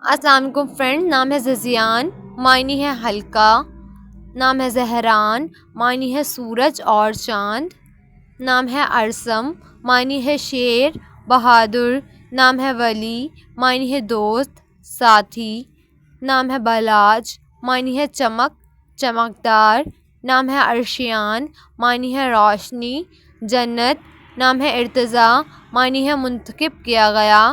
السلام علیکم فرینڈ، نام ہے ززیان، معنی ہے ہلکا. نام ہے زہران، معنی ہے سورج اور چاند. نام ہے ارسم، معنی ہے شیر بہادر. نام ہے ولی، معنی ہے دوست ساتھی. نام ہے بلاج، معنی ہے چمک چمکدار. نام ہے ارشیان، معنی ہے روشنی جنت. نام ہے ارتضیٰ، معنی ہے منتخب کیا گیا.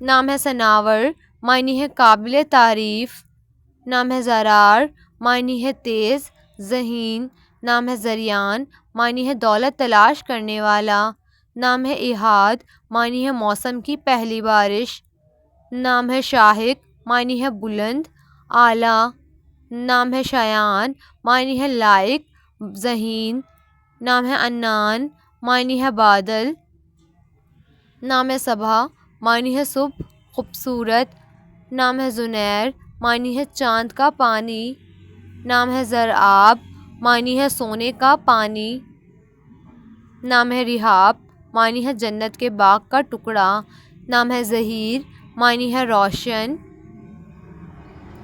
نام ہے ثناور، معنی ہے قابل تعریف. نام ہے زرار، معنی ہے تیز ذہین. نام ہے زریان، معنی ہے دولت تلاش کرنے والا. نام ہے احاد، معنی ہے موسم کی پہلی بارش. نام ہے شاہق، معنی ہے بلند اعلیٰ. نام ہے شایان، معنی ہے لائق ذہین. نام ہے عنان، معنی ہے بادل. نام ہے صبح، معنی ہے صبح خوبصورت. نام ہے زنیر، معنی ہے چاند کا پانی. نام ہے زرآب، معنی ہے سونے کا پانی. نام ہے ریحاب، معنی ہے جنت کے باغ کا ٹکڑا. نام ہے ظہیر، معنی ہے روشن.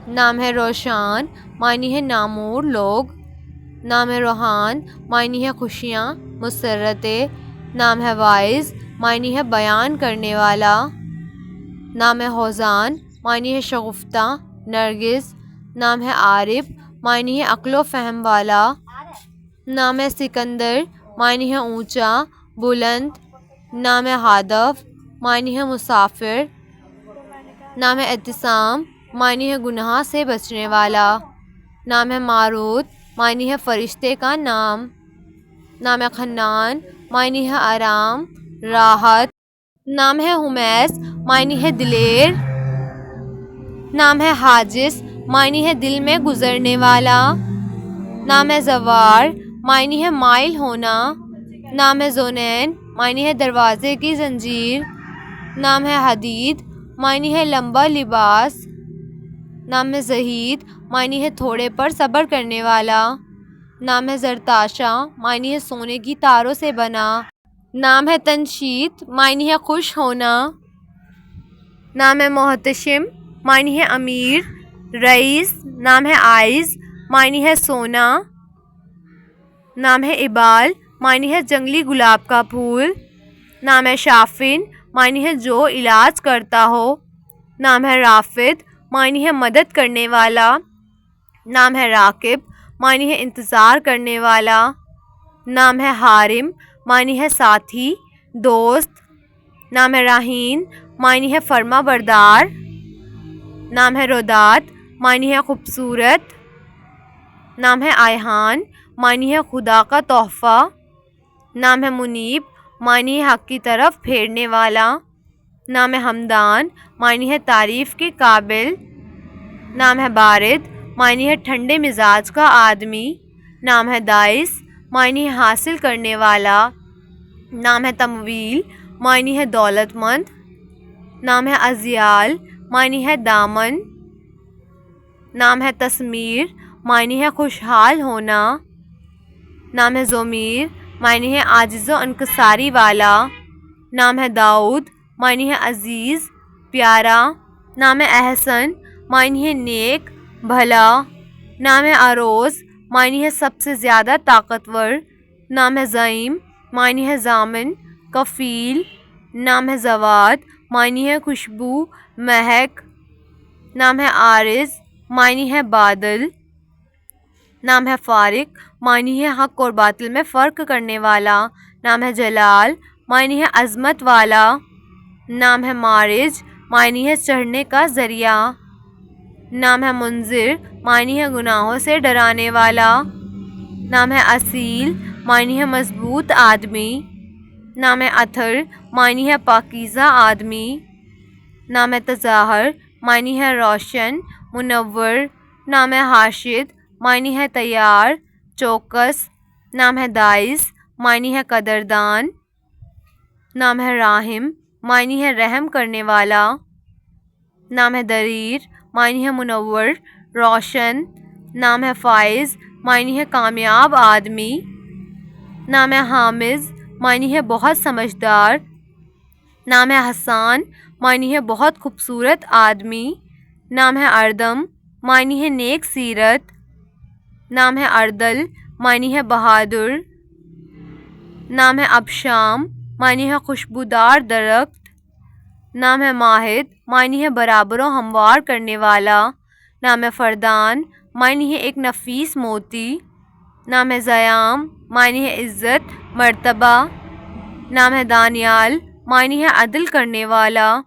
نام ہے روشان، معنی ہے نامور لوگ. نام ہے روحان، معنی ہے خوشیاں مسرتیں. نام ہے واعظ، معنی ہے بیان کرنے والا. نام ہے ہوزان، معنی ہے شگفتہ نرگس. نام ہے عارف، معنی ہے عقل و فہم والا. نام ہے سکندر، معنی ہے اونچا بلند. نام ہے ہادف، معنی ہے مسافر. نام ہے اعتصام، معنی ہے گناہ سے بچنے والا. نام ہے ماروت، معنی ہے فرشتے کا نام. نام ہے خنان، معنی ہے آرام راحت. نام ہے حمیس، معنی ہے دلیر. نام ہے حاجس، معنی ہے دل میں گزرنے والا. نام ہے زوار، معنی ہے مائل ہونا. نام ہے ذونین، معنی ہے دروازے کی زنجیر. نام ہے حدید، معنی ہے لمبا لباس. نام ہے زہید، معنی ہے تھوڑے پر صبر کرنے والا. نام ہے زرتاشا، معنی ہے سونے کی تاروں سے بنا. نام ہے تنشیط، معنی ہے خوش ہونا. نام ہے محتشم، معنی ہے امیر رئیس. نام ہے آئز، معنی ہے سونا. نام ہے ابال، معنی ہے جنگلی گلاب کا پھول. نام ہے شافن، معنی ہے جو علاج کرتا ہو. نام ہے رافد، معنی ہے مدد کرنے والا. نام ہے راکب، معنی ہے انتظار کرنے والا. نام ہے حارم، معنی ہے ساتھی دوست. نام ہے راہین، معنی ہے فرما بردار. نام ہے رودات، معنی ہے خوبصورت. نام ہے آئہان، معنی ہے خدا کا تحفہ. نام ہے منیب، معنی ہے حق کی طرف پھیرنے والا. نام ہے ہمدان، معنی ہے تعریف کے قابل. نام ہے بارد، معنی ہے ٹھنڈے مزاج کا آدمی. نام ہے دائس، معنی ہے حاصل کرنے والا. نام ہے تمویل، معنی ہے دولت مند. نام ہے ازیال، معنی ہے دامن. نام ہے تسمیر، معنی ہے خوشحال ہونا. نام ہے ضمیر، معنی ہے عاجز و انکساری والا. نام ہے داؤد، معنی ہے عزیز پیارا. نام ہے احسن، معنی ہے نیک بھلا. نام ہے عروض، معنی ہے سب سے زیادہ طاقتور. نام ہے زعیم، معنی ہے ضامن کفیل. نام ہے زواد، معنی ہے خوشبو مہک. نام ہے عارض، معنی ہے بادل. نام ہے فارق، معنی ہے حق اور باطل میں فرق کرنے والا. نام ہے جلال، معنی ہے عظمت والا. نام ہے معرج، معنی ہے چڑھنے کا ذریعہ. نام ہے منذر، معنی ہے گناہوں سے ڈرانے والا. نام ہے اصیل، معنی ہے مضبوط آدمی. نام ہے اطہر، معنی ہے پاکیزہ آدمی. نام ہے تظاہر، معنی ہے روشن منور. نام ہے حاشد، معنی ہے تیار چوکس. نام ہے دائس، معنی ہے قدردان. نام ہے راحم، معنی ہے رحم کرنے والا. نام ہے دریر، معنی ہے منور روشن. نام ہے فائز، معنی ہے کامیاب آدمی. نام ہے حامز، معنی ہے بہت سمجھدار. نام ہے حسان، معنی ہے بہت خوبصورت آدمی. نام ہے اردم، معنی ہے نیک سیرت. نام ہے اردل، معنی ہے بہادر. نام ہے ابشام، معنی ہے خوشبودار درخت. نام ہے ماہد، معنی ہے برابر و ہموار کرنے والا. نام ہے فردان، معنی ہے ایک نفیس موتی. نام ہے زیام، معنی ہے عزت مرتبہ. نام ہے دانیال، معنی ہے عدل کرنے والا.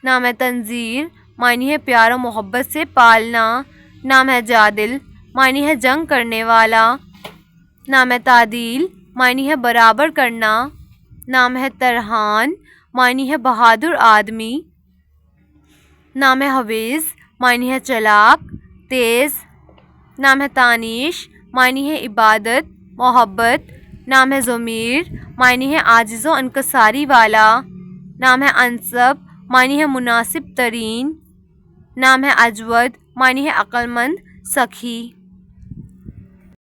نام ہے تنذیر، معنی ہے پیار و محبت سے پالنا. نام ہے جادل، معنی ہے جنگ کرنے والا. نام ہے تعدیل، معنی ہے برابر کرنا. نام ہے ترحان، معنی ہے بہادر آدمی. نام ہے حویز، معنی ہے چلاک تیز. نام ہے تانیش، معنی ہے عبادت محبت. نام ہے ضمیر، معنی ہے عاجز و انکساری والا. نام ہے انسب، معنی ہے مناسب ترین. نام ہے اجود، معنی ہے عقل مند سخی.